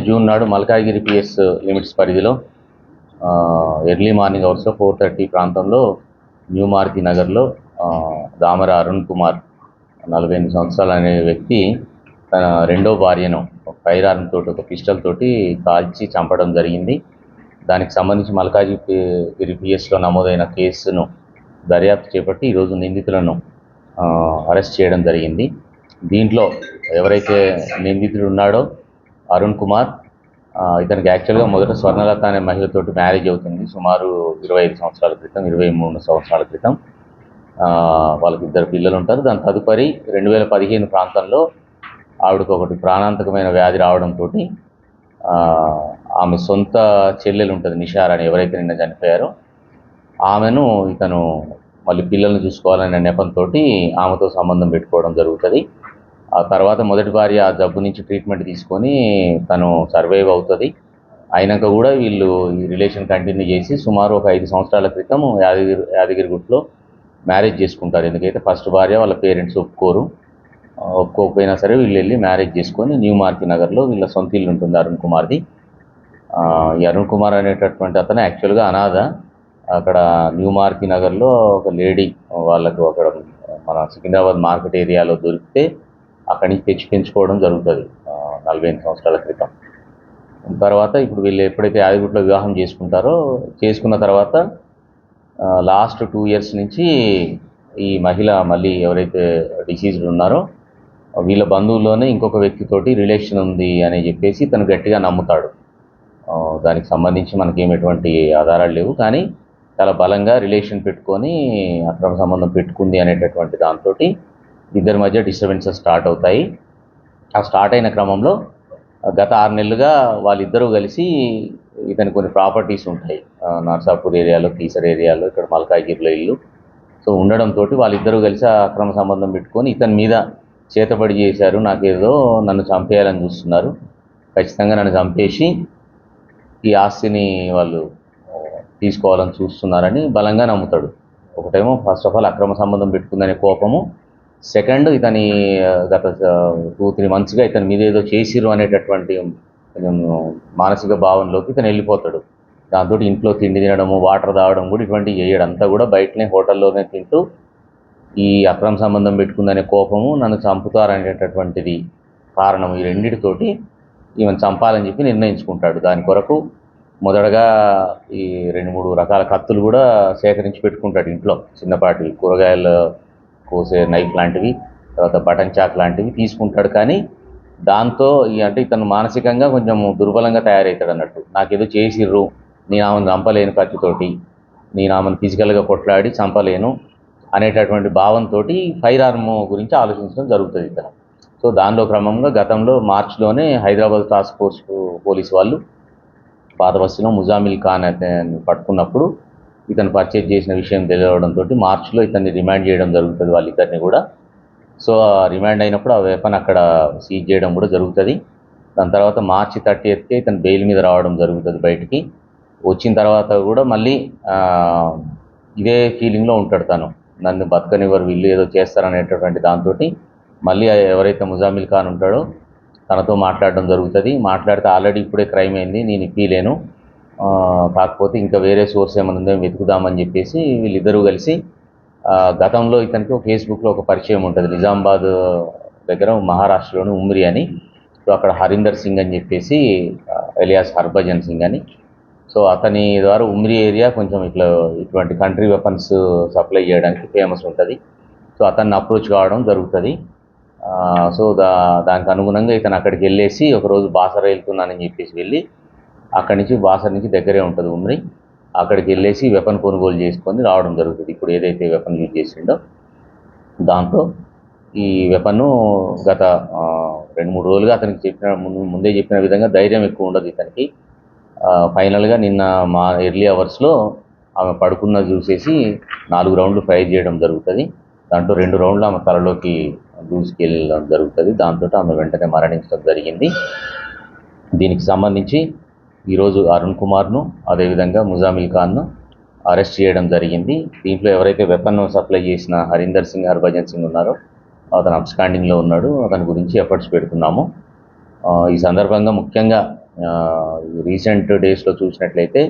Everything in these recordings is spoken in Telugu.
జూన్ నాడు మల్కాజ్గిరి పిఎస్ లిమిట్స్ పరిధిలో ఎర్లీ మార్నింగ్ అవర్స్లో 4:30 ప్రాంతంలో న్యూ మారుతి నగర్లో దామర అరుణ్ కుమార్ 48 సంవత్సరాలు అనే వ్యక్తి తన రెండో భార్యను ఫైర్ ఆర్మ్ తోటి ఒక పిస్టల్ తోటి కాల్చి చంపడం జరిగింది. దానికి సంబంధించి మల్కాజ్గిరి పిఎస్లో నమోదైన కేసును దర్యాప్తు చేపట్టి ఈరోజు నిందితులను అరెస్ట్ చేయడం జరిగింది. దీంట్లో ఎవరైతే నిందితుడు ఉన్నాడో అరుణ్ కుమార్, ఇతనికి యాక్చువల్గా మొదట స్వర్ణలత అనే మహిళతోటి మ్యారేజ్ అవుతుంది సుమారు 25 సంవత్సరాల క్రితం, 23 సంవత్సరాల క్రితం. వాళ్ళకి 2 పిల్లలు ఉంటారు. దాని తదుపరి 2015 ప్రాంతంలో ఆవిడకు ఒకటి ప్రాణాంతకమైన వ్యాధి రావడంతో ఆమె సొంత చెల్లెలు ఉంటుంది నిషార్ అని, ఎవరైతే నిన్న చనిపోయారో ఆమెను ఇతను మళ్ళీ పిల్లల్ని చూసుకోవాలనే నెపంతో ఆమెతో సంబంధం పెట్టుకోవడం జరుగుతుంది. ఆ తర్వాత మొదటి భార్య ఆ జబ్బు నుంచి ట్రీట్మెంట్ తీసుకొని తను సర్వైవ్ అవుతుంది. అయినాక కూడా వీళ్ళు ఈ రిలేషన్ కంటిన్యూ చేసి సుమారు ఒక 5 సంవత్సరాల క్రితం యాదగిరిగుట్టలో మ్యారేజ్ చేసుకుంటారు. ఎందుకైతే ఫస్ట్ భార్య వాళ్ళ పేరెంట్స్ ఒప్పుకోకపోయినా సరే వీళ్ళు వెళ్ళి మ్యారేజ్ చేసుకొని న్యూ మారుతి నగర్లో వీళ్ళ సొంత ఇల్లు ఉంటుంది అరుణ్ కుమార్ది. ఈ అరుణ్ కుమార్ అనేటటువంటి అతను యాక్చువల్గా అనాథ. అక్కడ న్యూ మారుతి నగర్లో ఒక లేడీ వాళ్ళకు అక్కడ మన సికింద్రాబాద్ మార్కెట్ ఏరియాలో దొరికితే అక్కడి నుంచి తెచ్చి పెంచుకోవడం జరుగుతుంది 48 సంవత్సరాల క్రితం. తర్వాత ఇప్పుడు వీళ్ళు ఎప్పుడైతే యాదగిరిగుట్టలో వివాహం చేసుకున్న తర్వాత లాస్ట్ 2 years నుంచి ఈ మహిళ మళ్ళీ ఎవరైతే డిసీజ్డ్ ఉన్నారో వీళ్ళ బంధువుల్లోనే ఇంకొక వ్యక్తితోటి రిలేషన్ ఉంది అని చెప్పేసి తను గట్టిగా నమ్ముతాడు. దానికి సంబంధించి మనకేం ఎటువంటి ఆధారాలు లేవు, కానీ చాలా బలంగా రిలేషన్ పెట్టుకొని అక్రమ సంబంధం పెట్టుకుంది అనేటటువంటి దాంతో ఇద్దరి మధ్య డిస్టర్బెన్సెస్ స్టార్ట్ అవుతాయి. ఆ స్టార్ట్ అయిన క్రమంలో గత 6 నెలలుగా వాళ్ళిద్దరూ కలిసి ఇతని కొన్ని ప్రాపర్టీస్ ఉంటాయి నర్సాపూర్ ఏరియాలో, కీసర్ ఏరియాలో, ఇక్కడ మల్కాజ్గిరిలో ఇల్లు. సో ఉండడంతో వాళ్ళిద్దరూ కలిసి ఆ అక్రమ సంబంధం పెట్టుకొని ఇతని మీద చేతబడి చేశారు, నాకేదో నన్ను చంపేయాలని చూస్తున్నారు, ఖచ్చితంగా నన్ను చంపేసి ఈ ఆస్తిని వాళ్ళు తీసుకోవాలని చూస్తున్నారని బలంగా నమ్ముతాడు. ఒకటేమో ఫస్ట్ ఆఫ్ ఆల్ అక్రమ సంబంధం పెట్టుకుందనే కోపము, సెకండ్ ఇతని గత 2-3 monthsగా ఇతని మీద ఏదో చేసిరు అనేటటువంటి మానసిక భావనలోకి ఇతను వెళ్ళిపోతాడు. దాంతో ఇంట్లో తిండి తినడము, వాటర్ తాగడం కూడా ఇటువంటివి చేయడం, అంతా కూడా బయటనే హోటల్లోనే తింటూ ఈ అక్రమ సంబంధం పెట్టుకుందనే కోపము, నన్ను చంపుతారనేటటువంటిది కారణం, ఈ రెండింటితోటి ఈమెను చంపాలని చెప్పి నిర్ణయించుకుంటాడు. దాని కొరకు మొదటగా ఈ 2-3 రకాల కత్తులు కూడా సేకరించి పెట్టుకుంటాడు ఇంట్లో, చిన్నపాటి కూరగాయలు కోసే నైఫ్ లాంటివి, తర్వాత బటన్ చాక్ లాంటివి తీసుకుంటాడు. కానీ దాంతో అంటే ఇతను మానసికంగా కొంచెం దుర్బలంగా తయారవుతాడు అన్నట్టు. నాకేదో చేసిర్రు, నేను ఆమెను చంపలేను కత్తితోటి, నేను ఆమెను ఫిజికల్గా కొట్లాడి చంపలేను అనేటటువంటి భావంతో ఫైర్ ఆర్మ్ గురించి ఆలోచించడం జరుగుతుంది ఇతను. సో దానిలో క్రమంగా గతంలో మార్చిలోనే హైదరాబాద్ టాస్క్ ఫోర్స్ పోలీసు వాళ్ళు పాత బస్తీలో ముజామిల్ ఖాన్ అతన్ని పట్టుకున్నప్పుడు ఇతను పర్చేజ్ చేసిన విషయం తెలియడంతో మార్చిలో ఇతన్ని రిమాండ్ చేయడం జరుగుతుంది వాళ్ళిద్దరిని కూడా. సో రిమాండ్ అయినప్పుడు ఆ వెపన్ అక్కడ సీజ్ చేయడం కూడా జరుగుతుంది. దాని తర్వాత March 30th ఇతను బెయిల్ మీద రావడం జరుగుతుంది బయటికి. వచ్చిన తర్వాత కూడా మళ్ళీ ఇదే ఫీలింగ్లో ఉంటాడు తను, నన్ను బతకనివ్వరు వీళ్ళు, ఏదో చేస్తారనేటటువంటి దాంతో మళ్ళీ ఎవరైతే ముజామిల్ ఖాన్ ఉంటాడో తనతో మాట్లాడడం జరుగుతుంది. మాట్లాడితే ఆల్రెడీ ఇప్పుడే క్రైమ్ అయింది, నేను ఇప్పలేను, కాకపోతే ఇంకా వేరే సోర్స్ ఏమైనా ఉందో వెతుకుదామని చెప్పేసి వీళ్ళిద్దరూ కలిసి గతంలో ఇతనికి ఒక ఫేస్బుక్లో ఒక పరిచయం ఉంటుంది, నిజామాబాద్ దగ్గర మహారాష్ట్రలోని ఉమ్రి అని. సో అక్కడ హరీందర్ సింగ్ అని చెప్పేసి ఎలియాస్ హర్భజన్ సింగ్ అని. సో అతని ద్వారా ఉమ్రి ఏరియా కొంచెం ఇటువంటి కంట్రీ వెపన్స్ సప్లై చేయడానికి ఫేమస్ ఉంటుంది. సో అతన్ని అప్రోచ్ కావడం జరుగుతుంది. సో దానికి అనుగుణంగా ఇతను అక్కడికి వెళ్ళేసి ఒకరోజు బాసర వెళ్తున్నానని చెప్పేసి వెళ్ళి అక్కడి నుంచి బాసర నుంచి దగ్గరే ఉంటుంది ఉమ్రి, అక్కడికి వెళ్ళేసి వెపన్ కొనుగోలు చేసుకొని రావడం జరుగుతుంది. ఇప్పుడు ఏదైతే వెపన్ యూజ్ చేసిండో దాంతో ఈ వెపన్ను గత 2-3 రోజులుగా అతనికి ముందే చెప్పిన విధంగా ధైర్యం ఎక్కువ ఉండదు ఇతనికి. ఫైనల్గా నిన్న ఎర్లీ అవర్స్లో ఆమె పడుకున్న చూసేసి 4 రౌండ్లు ఫైర్ చేయడం జరుగుతుంది. దాంట్లో 2 రౌండ్లు ఆమె తలలోకి దూసుకెళ్ళడం జరుగుతుంది. దాంతో ఆమె వెంటనే మరణించడం జరిగింది. దీనికి సంబంధించి ఈరోజు అరుణ్ కుమార్ను, అదేవిధంగా ముజామిల్ ఖాన్ను అరెస్ట్ చేయడం జరిగింది. దీంట్లో ఎవరైతే వెపన్ సప్లై చేసిన హరీందర్ సింగ్, హర్భజన్ సింగ్ ఉన్నారో అతను అబ్స్కాండింగ్లో ఉన్నాడు. అతని గురించి ఎఫర్ట్స్ పెడుతున్నాము. ఈ సందర్భంగా ముఖ్యంగా రీసెంట్ డేస్లో చూసినట్లయితే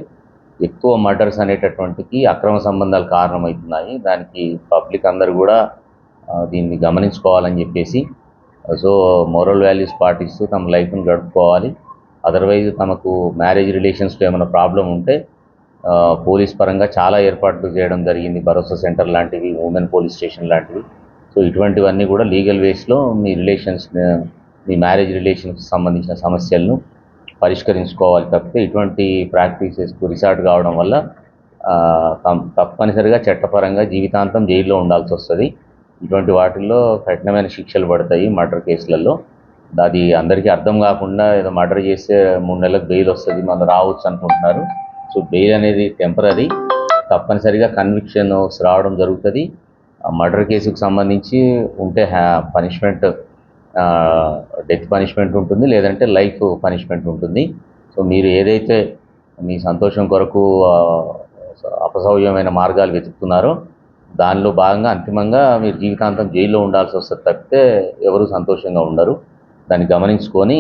ఎక్కువ మర్డర్స్ అనేటటువంటికి అక్రమ సంబంధాలు కారణమవుతున్నాయి. దానికి పబ్లిక్ అందరూ కూడా దీన్ని గమనించుకోవాలని చెప్పేసి, సో మోరల్ వాల్యూస్ పాటిస్తూ తమ లైఫ్ను గడుపుకోవాలి. అదర్వైజ్ తమకు మ్యారేజ్ రిలేషన్స్లో ఏమైనా ప్రాబ్లం ఉంటే పోలీస్ పరంగా చాలా ఏర్పాట్లు చేయడం జరిగింది. భరోసా సెంటర్ లాంటివి, ఉమెన్ పోలీస్ స్టేషన్ లాంటివి. సో ఇటువంటివన్నీ కూడా లీగల్ వేస్లో మీ మ్యారేజ్ రిలేషన్స్కి సంబంధించిన సమస్యలను పరిష్కరించుకోవాలి తప్పితే ఇటువంటి ప్రాక్టీసెస్కు రిసార్ట్ కావడం వల్ల తప్పనిసరిగా చట్టపరంగా జీవితాంతం జైల్లో ఉండాల్సి వస్తుంది. ఇటువంటి వాటిల్లో కఠినమైన శిక్షలు పడతాయి మర్డర్ కేసులలో. అది అందరికీ అర్థం కాకుండా ఏదో మర్డర్ చేస్తే 3 నెలలకు బెయిల్ వస్తుంది, మనం రావచ్చు అనుకుంటున్నారు. సో బెయిల్ అనేది టెంపరీ, తప్పనిసరిగా కన్విక్షన్స్ రావడం జరుగుతుంది. మర్డర్ కేసుకు సంబంధించి ఉంటే పనిష్మెంట్ డెత్ పనిష్మెంట్ ఉంటుంది, లేదంటే లైఫ్ పనిష్మెంట్ ఉంటుంది. సో మీరు ఏదైతే మీ సంతోషం కొరకు అపసవ్యమైన మార్గాలు వెతుకుతున్నారో దానిలో భాగంగా అంతిమంగా మీరు జీవితాంతం జైల్లో ఉండాల్సి వస్తుంది తప్పితే ఎవరు సంతోషంగా ఉండరు. దాన్ని గమనించుకొని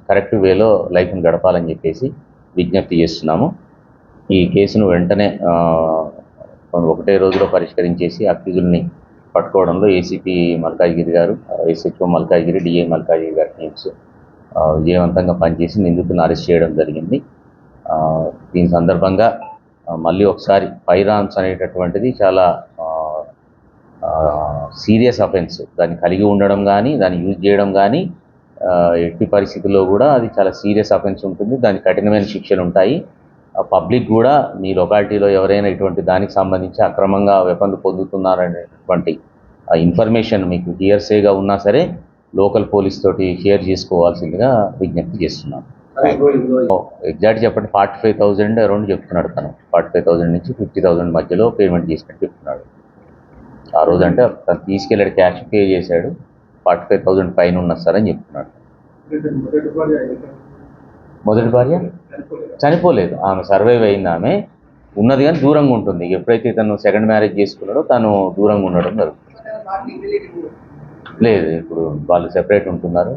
కరెక్ట్ వేలో లైఫ్ని గడపాలని చెప్పేసి విజ్ఞప్తి చేస్తున్నాము. ఈ కేసును వెంటనే ఒకటే రోజులో పరిష్కరించేసి అక్యూజుల్ని పట్టుకోవడంలో ఏసీపీ మల్కాజ్గిరి గారు, ఎస్హెచ్ఓ మల్కాజ్గిరి, డిఐ మల్కాజ్గిరి గారి టీమ్స్ విజయవంతంగా పనిచేసి నిందితులను అరెస్ట్ చేయడం జరిగింది. దీని సందర్భంగా మళ్ళీ ఒకసారి ఫైర్ ఆర్మ్స్ అనేటటువంటిది చాలా సీరియస్ అఫెన్స్. దాన్ని కలిగి ఉండడం కానీ, దాన్ని యూజ్ చేయడం కానీ ఎట్టి పరిస్థితుల్లో కూడా అది చాలా సీరియస్ అఫెన్స్ ఉంటుంది. దానికి కఠినమైన శిక్షలు ఉంటాయి. పబ్లిక్ కూడా మీ లొకాలిటీలో ఎవరైనా ఇటువంటి దానికి సంబంధించి అక్రమంగా వెపన్లు పొందుతున్నారనేటువంటి ఇన్ఫర్మేషన్ మీకు హియర్సేగా ఉన్నా సరే లోకల్ పోలీస్ తోటి షేర్ చేసుకోవాల్సిందిగా విజ్ఞప్తి చేస్తున్నాను. ఎగ్జాక్ట్ చెప్పండి. 45,000 అరౌండ్ చెప్తున్నాడు తను. 45,000 నుంచి 50,000 మధ్యలో పేమెంట్ చేసినట్టు చెప్తున్నాడు. ఆ రోజు అంటే తను తీసుకెళ్ళాడు, క్యాష్ పే చేశాడు. 45,000 పైన ఉన్న సార్ అని చెప్తున్నాడు. మొదటి భార్య చనిపోలేదు, ఆమె సర్వైవ్ అయింది. ఆమె ఉన్నది కానీ దూరంగా ఉంటుంది. ఎప్పుడైతే తను సెకండ్ మ్యారేజ్ చేసుకున్నాడో తను దూరంగా ఉండడం జరుగుతుంది. లేదు, ఇప్పుడు వాళ్ళు సెపరేట్ ఉంటున్నారు.